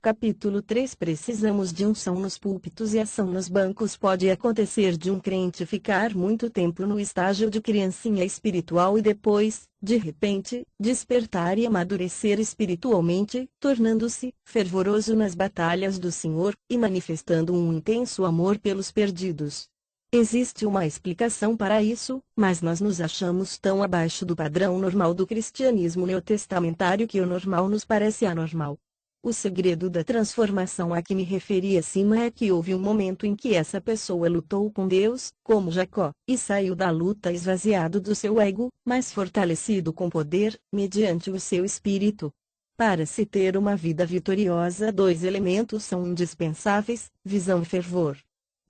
Capítulo 3. Precisamos de unção nos púlpitos e ação nos bancos. Pode acontecer de um crente ficar muito tempo no estágio de criancinha espiritual e depois, de repente, despertar e amadurecer espiritualmente, tornando-se fervoroso nas batalhas do Senhor e manifestando um intenso amor pelos perdidos. Existe uma explicação para isso, mas nós nos achamos tão abaixo do padrão normal do cristianismo neotestamentário que o normal nos parece anormal. O segredo da transformação a que me referi acima é que houve um momento em que essa pessoa lutou com Deus, como Jacó, e saiu da luta esvaziado do seu ego, mas fortalecido com poder, mediante o seu espírito. Para se ter uma vida vitoriosa, dois elementos são indispensáveis: visão e fervor.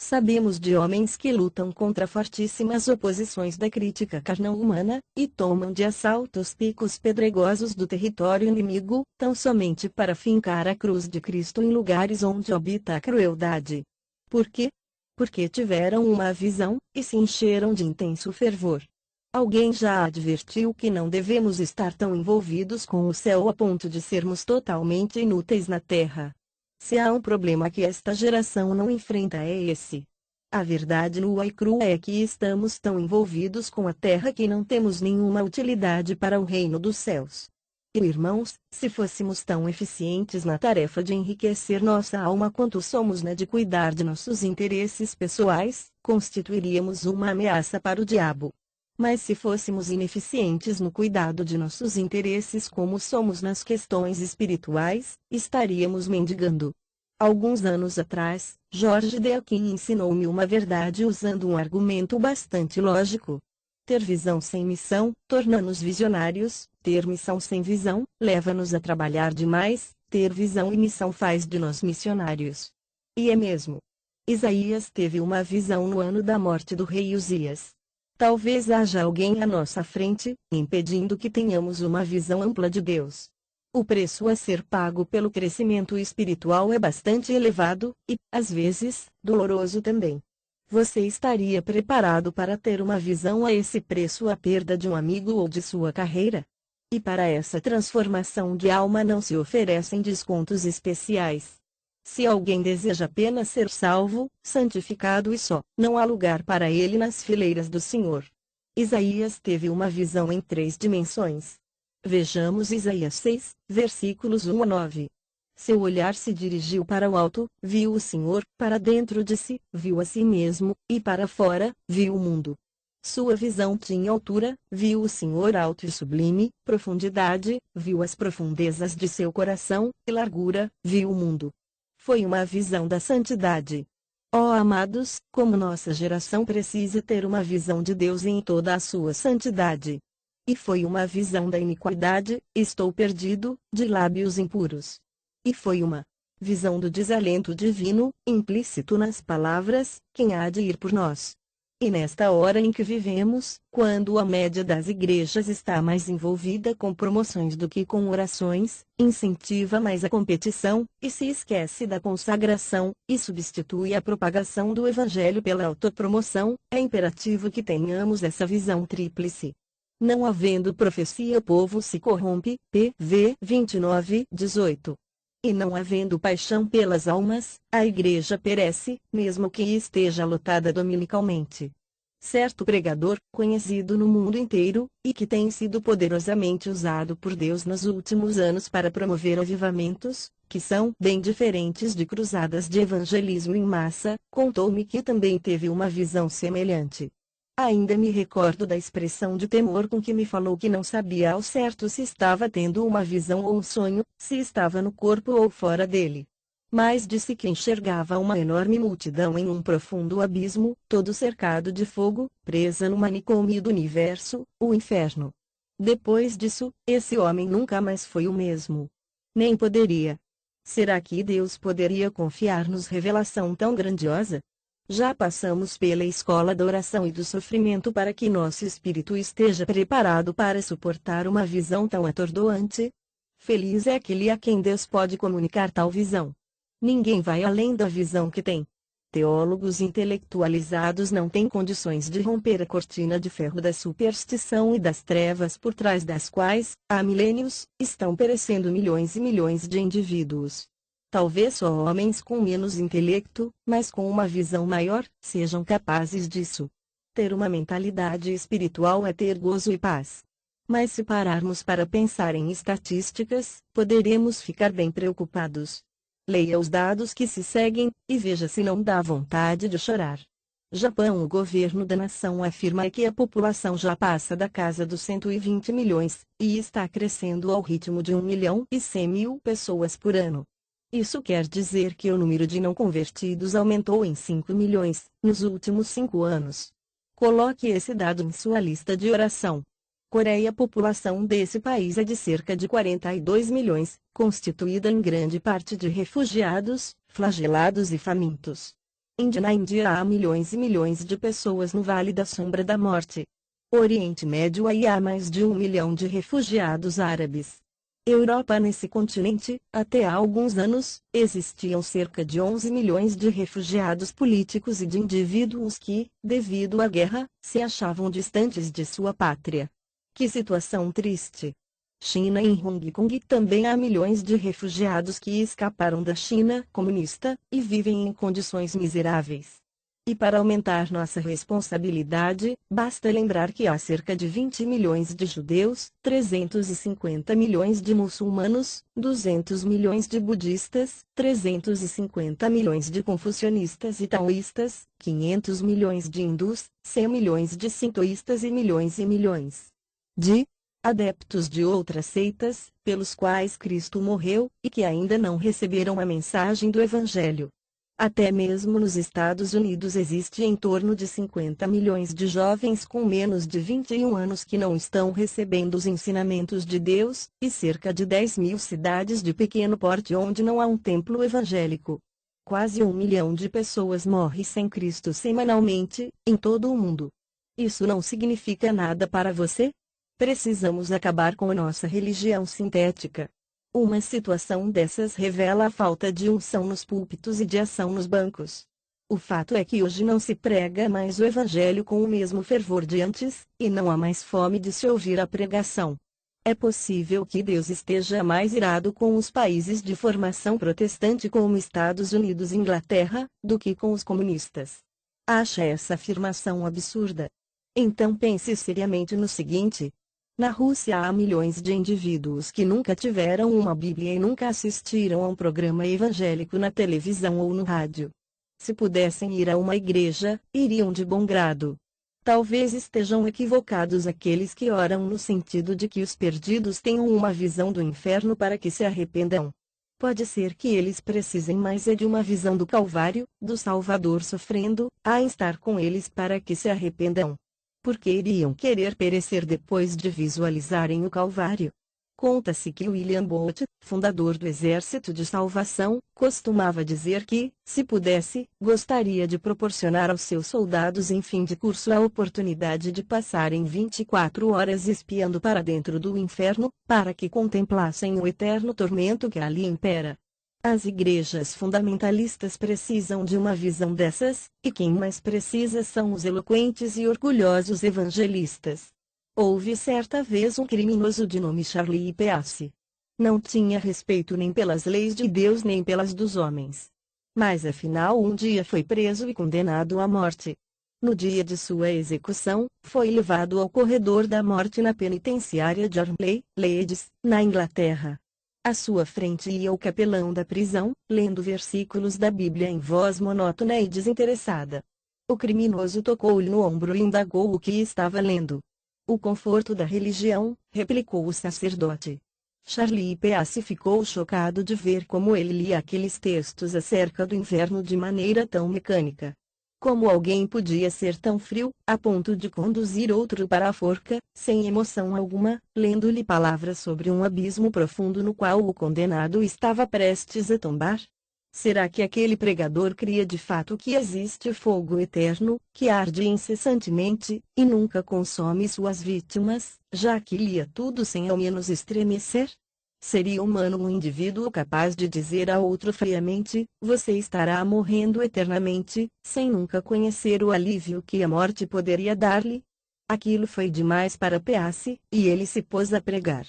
Sabemos de homens que lutam contra fortíssimas oposições da crítica carnal humana, e tomam de assalto os picos pedregosos do território inimigo, tão somente para fincar a cruz de Cristo em lugares onde habita a crueldade. Por quê? Porque tiveram uma visão, e se encheram de intenso fervor. Alguém já advertiu que não devemos estar tão envolvidos com o céu a ponto de sermos totalmente inúteis na terra. Se há um problema que esta geração não enfrenta é esse. A verdade nua e crua é que estamos tão envolvidos com a terra que não temos nenhuma utilidade para o reino dos céus. E irmãos, se fôssemos tão eficientes na tarefa de enriquecer nossa alma quanto somos na de cuidar de nossos interesses pessoais, constituiríamos uma ameaça para o diabo. Mas se fôssemos ineficientes no cuidado de nossos interesses como somos nas questões espirituais, estaríamos mendigando. Alguns anos atrás, Jorge de Aquin ensinou-me uma verdade usando um argumento bastante lógico. Ter visão sem missão, torna-nos visionários; ter missão sem visão, leva-nos a trabalhar demais; ter visão e missão faz de nós missionários. E é mesmo. Isaías teve uma visão no ano da morte do rei Uzias. Talvez haja alguém à nossa frente, impedindo que tenhamos uma visão ampla de Deus. O preço a ser pago pelo crescimento espiritual é bastante elevado, e, às vezes, doloroso também. Você estaria preparado para ter uma visão a esse preço, a perda de um amigo ou de sua carreira? E para essa transformação de alma não se oferecem descontos especiais. Se alguém deseja apenas ser salvo, santificado e só, não há lugar para ele nas fileiras do Senhor. Isaías teve uma visão em 3 dimensões. Vejamos Isaías 6, versículos 1 a 9. Seu olhar se dirigiu para o alto, viu o Senhor; para dentro de si, viu a si mesmo; e para fora, viu o mundo. Sua visão tinha altura, viu o Senhor alto e sublime; profundidade, viu as profundezas de seu coração; e largura, viu o mundo. Foi uma visão da santidade. Ó amados, como nossa geração precisa ter uma visão de Deus em toda a sua santidade. E foi uma visão da iniquidade, estou perdido, de lábios impuros. E foi uma visão do desalento divino, implícito nas palavras: quem há de ir por nós? E nesta hora em que vivemos, quando a média das igrejas está mais envolvida com promoções do que com orações, incentiva mais a competição, e se esquece da consagração, e substitui a propagação do Evangelho pela autopromoção, é imperativo que tenhamos essa visão tríplice. Não havendo profecia, o povo se corrompe. PV 29:18. E não havendo paixão pelas almas, a igreja perece, mesmo que esteja lotada dominicalmente. Certo pregador, conhecido no mundo inteiro, e que tem sido poderosamente usado por Deus nos últimos anos para promover avivamentos, que são bem diferentes de cruzadas de evangelismo em massa, contou-me que também teve uma visão semelhante. Ainda me recordo da expressão de temor com que me falou que não sabia ao certo se estava tendo uma visão ou um sonho, se estava no corpo ou fora dele. Mas disse que enxergava uma enorme multidão em um profundo abismo, todo cercado de fogo, presa no manicômio do universo, o inferno. Depois disso, esse homem nunca mais foi o mesmo. Nem poderia. Será que Deus poderia confiar-nos revelação tão grandiosa? Já passamos pela escola da oração e do sofrimento para que nosso espírito esteja preparado para suportar uma visão tão atordoante. Feliz é aquele a quem Deus pode comunicar tal visão. Ninguém vai além da visão que tem. Teólogos intelectualizados não têm condições de romper a cortina de ferro da superstição e das trevas por trás das quais, há milênios, estão perecendo milhões e milhões de indivíduos. Talvez só homens com menos intelecto, mas com uma visão maior, sejam capazes disso. Ter uma mentalidade espiritual é ter gozo e paz. Mas se pararmos para pensar em estatísticas, poderemos ficar bem preocupados. Leia os dados que se seguem, e veja se não dá vontade de chorar. Japão. O governo da nação afirma que a população já passa da casa dos 120 milhões, e está crescendo ao ritmo de 1.100.000 pessoas por ano. Isso quer dizer que o número de não convertidos aumentou em 5 milhões, nos últimos 5 anos. Coloque esse dado em sua lista de oração. Coreia. A população desse país é de cerca de 42 milhões, constituída em grande parte de refugiados, flagelados e famintos. Índia. Na Índia há milhões e milhões de pessoas no Vale da Sombra da Morte. Oriente Médio. Aí há mais de 1 milhão de refugiados árabes. Europa. Nesse continente, até há alguns anos, existiam cerca de 11 milhões de refugiados políticos e de indivíduos que, devido à guerra, se achavam distantes de sua pátria. Que situação triste! China. Em Hong Kong também há milhões de refugiados que escaparam da China comunista, e vivem em condições miseráveis. E para aumentar nossa responsabilidade, basta lembrar que há cerca de 20 milhões de judeus, 350 milhões de muçulmanos, 200 milhões de budistas, 350 milhões de confucionistas e taoístas, 500 milhões de hindus, 100 milhões de sintoístas e milhões de adeptos de outras seitas, pelos quais Cristo morreu, e que ainda não receberam a mensagem do Evangelho. Até mesmo nos Estados Unidos existe em torno de 50 milhões de jovens com menos de 21 anos que não estão recebendo os ensinamentos de Deus, e cerca de 10 mil cidades de pequeno porte onde não há um templo evangélico. Quase 1 milhão de pessoas morrem sem Cristo semanalmente, em todo o mundo. Isso não significa nada para você? Precisamos acabar com a nossa religião sintética. Uma situação dessas revela a falta de unção nos púlpitos e de ação nos bancos. O fato é que hoje não se prega mais o Evangelho com o mesmo fervor de antes, e não há mais fome de se ouvir a pregação. É possível que Deus esteja mais irado com os países de formação protestante como Estados Unidos e Inglaterra, do que com os comunistas. Acha essa afirmação absurda? Então pense seriamente no seguinte. Na Rússia há milhões de indivíduos que nunca tiveram uma Bíblia e nunca assistiram a um programa evangélico na televisão ou no rádio. Se pudessem ir a uma igreja, iriam de bom grado. Talvez estejam equivocados aqueles que oram no sentido de que os perdidos tenham uma visão do inferno para que se arrependam. Pode ser que eles precisem mais de uma visão do Calvário, do Salvador sofrendo, a estar com eles para que se arrependam. Porque iriam querer perecer depois de visualizarem o Calvário. Conta-se que William Booth, fundador do Exército de Salvação, costumava dizer que, se pudesse, gostaria de proporcionar aos seus soldados em fim de curso a oportunidade de passarem 24 horas espiando para dentro do inferno, para que contemplassem o eterno tormento que ali impera. As igrejas fundamentalistas precisam de uma visão dessas, e quem mais precisa são os eloquentes e orgulhosos evangelistas. Houve certa vez um criminoso de nome Charlie Peace. Não tinha respeito nem pelas leis de Deus nem pelas dos homens. Mas afinal um dia foi preso e condenado à morte. No dia de sua execução, foi levado ao corredor da morte na penitenciária de Armley, Leeds, na Inglaterra. À sua frente ia o capelão da prisão, lendo versículos da Bíblia em voz monótona e desinteressada. O criminoso tocou-lhe no ombro e indagou o que estava lendo. O conforto da religião, replicou o sacerdote. Charlie Peace ficou chocado de ver como ele lia aqueles textos acerca do inferno de maneira tão mecânica. Como alguém podia ser tão frio, a ponto de conduzir outro para a forca, sem emoção alguma, lendo-lhe palavras sobre um abismo profundo no qual o condenado estava prestes a tombar? Será que aquele pregador cria de fato que existe fogo eterno, que arde incessantemente, e nunca consome suas vítimas, já que lia tudo sem ao menos estremecer? Seria humano um indivíduo capaz de dizer a outro friamente, você estará morrendo eternamente, sem nunca conhecer o alívio que a morte poderia dar-lhe? Aquilo foi demais para Peace, e ele se pôs a pregar.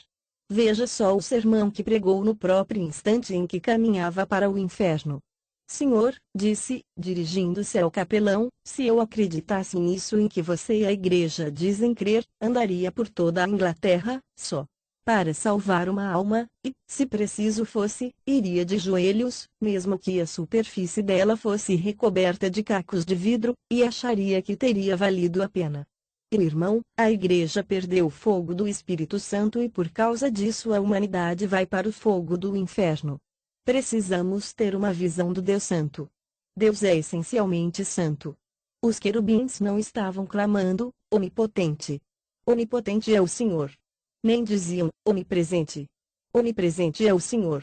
Veja só o sermão que pregou no próprio instante em que caminhava para o inferno. Senhor, disse, dirigindo-se ao capelão, se eu acreditasse nisso em que você e a igreja dizem crer, andaria por toda a Inglaterra, só para salvar uma alma, e, se preciso fosse, iria de joelhos, mesmo que a superfície dela fosse recoberta de cacos de vidro, e acharia que teria valido a pena. Irmão, a igreja perdeu o fogo do Espírito Santo e por causa disso a humanidade vai para o fogo do inferno. Precisamos ter uma visão do Deus Santo. Deus é essencialmente santo. Os querubins não estavam clamando, onipotente. Onipotente é o Senhor. Nem diziam, onipresente. Onipresente é o Senhor.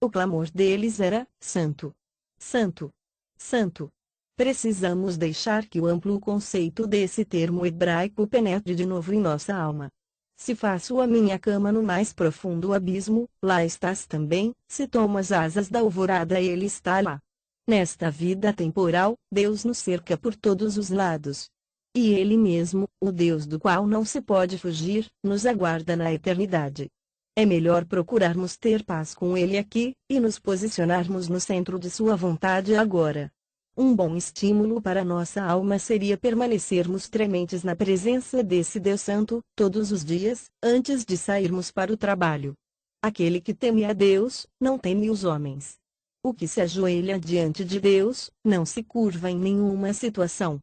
O clamor deles era, santo. Santo. Santo. Precisamos deixar que o amplo conceito desse termo hebraico penetre de novo em nossa alma. Se faço a minha cama no mais profundo abismo, lá estás também, se tomo as asas da alvorada ele está lá. Nesta vida temporal, Deus nos cerca por todos os lados. E Ele mesmo, o Deus do qual não se pode fugir, nos aguarda na eternidade. É melhor procurarmos ter paz com Ele aqui, e nos posicionarmos no centro de Sua vontade agora. Um bom estímulo para nossa alma seria permanecermos trementes na presença desse Deus Santo, todos os dias, antes de sairmos para o trabalho. Aquele que teme a Deus, não teme os homens. O que se ajoelha diante de Deus, não se curva em nenhuma situação.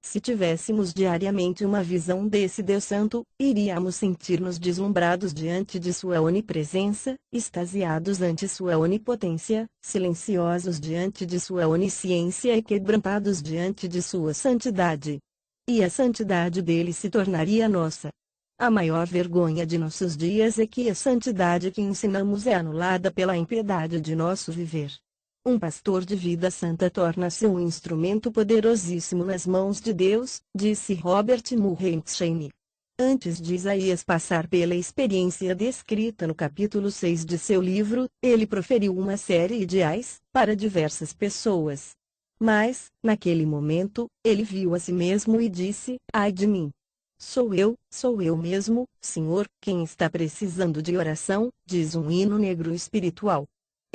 Se tivéssemos diariamente uma visão desse Deus Santo, iríamos sentir-nos deslumbrados diante de sua onipresença, extasiados ante sua onipotência, silenciosos diante de sua onisciência e quebrantados diante de sua santidade. E a santidade dele se tornaria nossa. A maior vergonha de nossos dias é que a santidade que ensinamos é anulada pela impiedade de nosso viver. Um pastor de vida santa torna-se um instrumento poderosíssimo nas mãos de Deus, disse Robert Murray M'Cheyne. Antes de Isaías passar pela experiência descrita no capítulo 6 de seu livro, ele proferiu uma série de ideais para diversas pessoas. Mas, naquele momento, ele viu a si mesmo e disse, ai de mim. Sou eu mesmo, Senhor, quem está precisando de oração, diz um hino negro espiritual.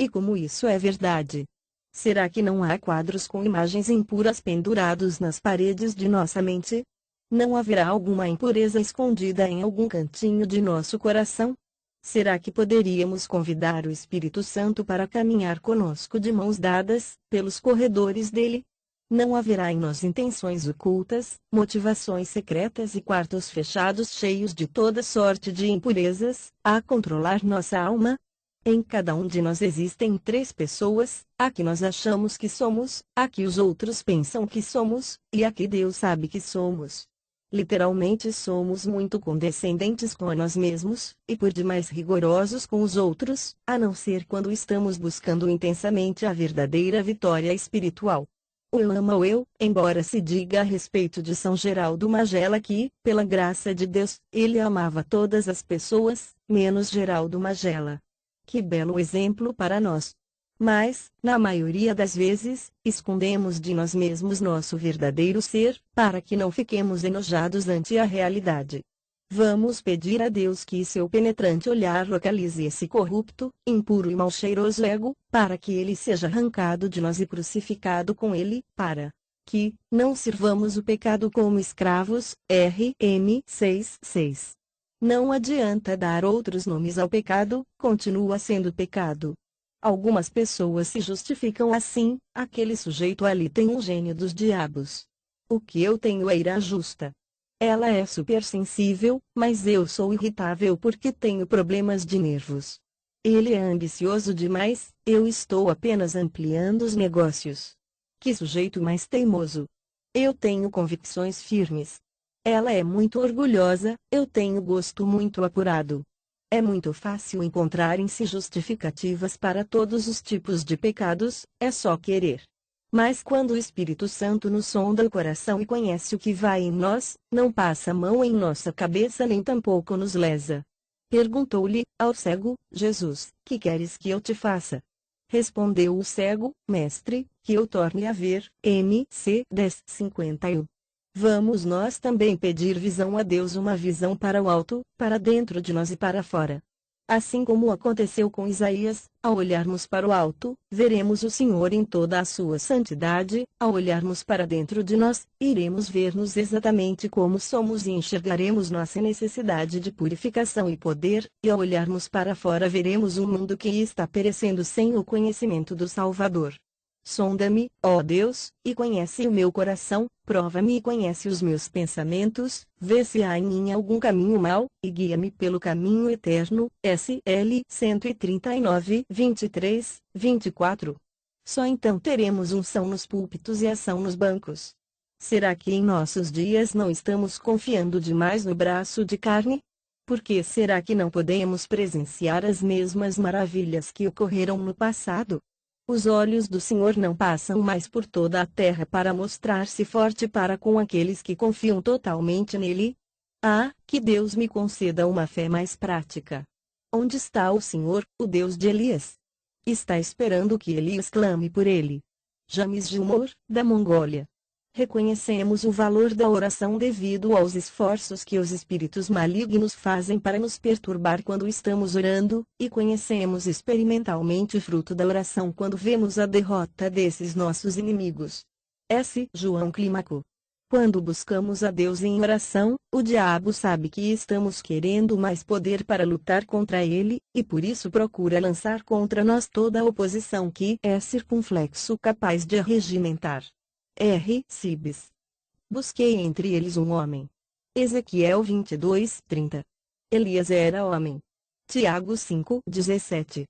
E como isso é verdade? Será que não há quadros com imagens impuras pendurados nas paredes de nossa mente? Não haverá alguma impureza escondida em algum cantinho de nosso coração? Será que poderíamos convidar o Espírito Santo para caminhar conosco de mãos dadas, pelos corredores dele? Não haverá em nós intenções ocultas, motivações secretas e quartos fechados cheios de toda sorte de impurezas, a controlar nossa alma? Em cada um de nós existem três pessoas, a que nós achamos que somos, a que os outros pensam que somos, e a que Deus sabe que somos. Literalmente somos muito condescendentes com nós mesmos, e por demais rigorosos com os outros, a não ser quando estamos buscando intensamente a verdadeira vitória espiritual. O eu ama o eu, embora se diga a respeito de São Geraldo Magela que, pela graça de Deus, ele amava todas as pessoas, menos Geraldo Magela. Que belo exemplo para nós! Mas, na maioria das vezes, escondemos de nós mesmos nosso verdadeiro ser, para que não fiquemos enojados ante a realidade. Vamos pedir a Deus que seu penetrante olhar localize esse corrupto, impuro e mal-cheiroso ego, para que ele seja arrancado de nós e crucificado com ele, para que não sirvamos o pecado como escravos. RM 6:6. Não adianta dar outros nomes ao pecado, continua sendo pecado. Algumas pessoas se justificam assim, aquele sujeito ali tem um gênio dos diabos. O que eu tenho é ira justa. Ela é supersensível, mas eu sou irritável porque tenho problemas de nervos. Ele é ambicioso demais, eu estou apenas ampliando os negócios. Que sujeito mais teimoso. Eu tenho convicções firmes. Ela é muito orgulhosa, eu tenho gosto muito apurado. É muito fácil encontrar-se justificativas para todos os tipos de pecados, é só querer. Mas quando o Espírito Santo nos sonda o coração e conhece o que vai em nós, não passa a mão em nossa cabeça nem tampouco nos lesa. Perguntou-lhe, ao cego, Jesus, que queres que eu te faça? Respondeu o cego, mestre, que eu torne a ver. MC 10:51. Vamos nós também pedir visão a Deus, uma visão para o alto, para dentro de nós e para fora. Assim como aconteceu com Isaías, ao olharmos para o alto, veremos o Senhor em toda a sua santidade, ao olharmos para dentro de nós, iremos ver-nos exatamente como somos e enxergaremos nossa necessidade de purificação e poder, e ao olharmos para fora veremos um mundo que está perecendo sem o conhecimento do Salvador. Sonda-me, ó Deus, e conhece o meu coração, prova-me e conhece os meus pensamentos, vê se há em mim algum caminho mau, e guia-me pelo caminho eterno. SL 139, 23, 24. Só então teremos unção nos púlpitos e ação nos bancos. Será que em nossos dias não estamos confiando demais no braço de carne? Por que será que não podemos presenciar as mesmas maravilhas que ocorreram no passado? Os olhos do Senhor não passam mais por toda a terra para mostrar-se forte para com aqueles que confiam totalmente nele? Ah, que Deus me conceda uma fé mais prática. Onde está o Senhor, o Deus de Elias? Está esperando que Elias clame por ele. James Gilmour, da Mongólia. Reconhecemos o valor da oração devido aos esforços que os espíritos malignos fazem para nos perturbar quando estamos orando, e conhecemos experimentalmente o fruto da oração quando vemos a derrota desses nossos inimigos. S. João Clímaco. Quando buscamos a Deus em oração, o diabo sabe que estamos querendo mais poder para lutar contra ele, e por isso procura lançar contra nós toda a oposição que é circunflexo capaz de regimentar. R. Cibes. Busquei entre eles um homem. Ezequiel 22, 30. Elias era homem. Tiago 5, 17.